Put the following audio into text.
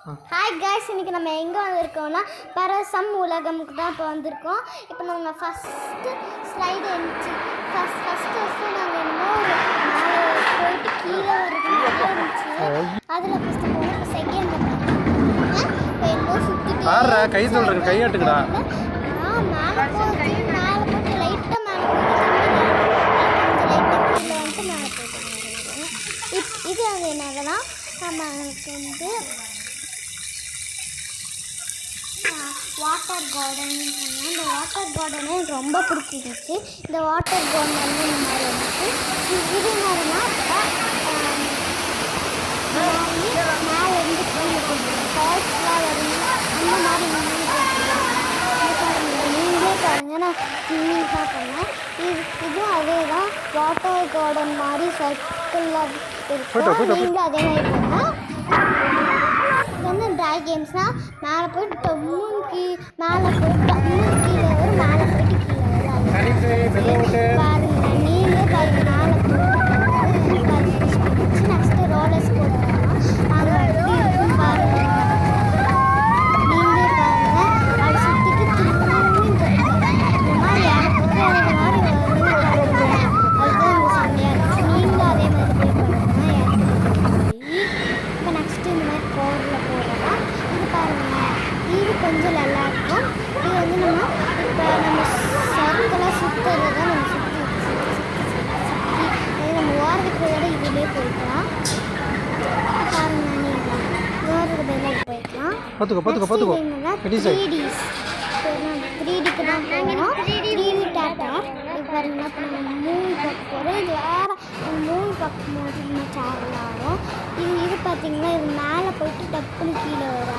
Hi guys, இன்றைக்கி நம்ம எங்கே வந்திருக்கோம்னா பரவசம் உலகமுக்கு தான் இப்போ வந்திருக்கோம். இப்போ நாங்கள் ஃபஸ்ட்டு ஸ்லைடு இருந்துச்சு. ஃபஸ்ட்டு நாங்கள் இன்னொரு மேலே போயிட்டு கீழே இருந்துச்சு. அதில் ஃபஸ்ட்டு போனோம். இப்போ செகண்ட் இப்போ எல்லாம் சுற்றிட்டு கை சொல்கிறேன், கையாட்டுக்கடா. மேலே போட்டு லைட்டாக மேலே போட்டு கீழே வந்துட்டு மேலே போயிட்டு இது வந்து என்னதுன்னா நம்மளுக்கு வந்து வாட்டர் கார்டன் சொன்னால் இந்த வாட்டர் கார்டனே எனக்கு ரொம்ப பிடிச்சிருந்துச்சு. இந்த வாட்டர் கார்டன் வந்து இந்த மாதிரி இருந்துச்சு. இது என்னதுன்னா மேலே இருந்து கீழே ஃபால்ஸ்லாம் வருங்க அந்த மாதிரி நீங்களே பாருங்க. நான் ஸ்விம்மிங்காக பண்ணேன். இதுவும் அதே தான் வாட்டர் கார்டன் மாதிரி சர்க்கிளில் இருக்கும். நீங்களும் அதே மாதிரி பண்ணால் வந்து ட்ரை கேம்ஸ்னால் மேலே போய்ட்டு டம்முக்கு மேலே போய்ட்டு டம்முக்கு கீழே வரும், மேலே போய்ட்டு கீழே வரும். பாருங்க நீங்களே பாருங்க மேலே போய்ட்டு நெக்ஸ்ட்டு ரோலர்ஸ் போட்டுருக்கோம். அது எப்படி இருக்கும் பாருங்க. நீங்களே பாருங்க. அது சுற்றிட்டு திரும்பி இந்த மாதிரி எனக்கு அது மாதிரி அதுதான் இந்த செம்மையாக இருந்துச்சு. நீங்களும் அதே மாதிரி போய் பண்ணுங்க. இப்போ நெக்ஸ்ட்டு இந்த மாதிரி போரில் போடுறோம். இது பாருங்கள், இது கொஞ்சம் நல்லாயிருக்கும். இது வந்து நம்ம சர்க்கெல்லாம் சுற்றுறது தான் நம்ம சுற்றி நம்ம ஓரத்துக்கு விட இதுலேயே போய்க்கலாம். பாருங்கள், நீங்கள் ஓரத்துக்கு பதிலாக போய்க்கலாம். 3Dக்கு தான் போகிறோம். 3D theatre. இது பாருங்கன்னா இப்போ நம்ம மூவி பார்க்க போகிறோம். இது வேறு மூவி பார்க்கும் போது நம்ம சேனல் ஆகும். இது பார்த்திங்கன்னா இது மேலே போயிட்டு டப்புன்னு கீழே வரும்.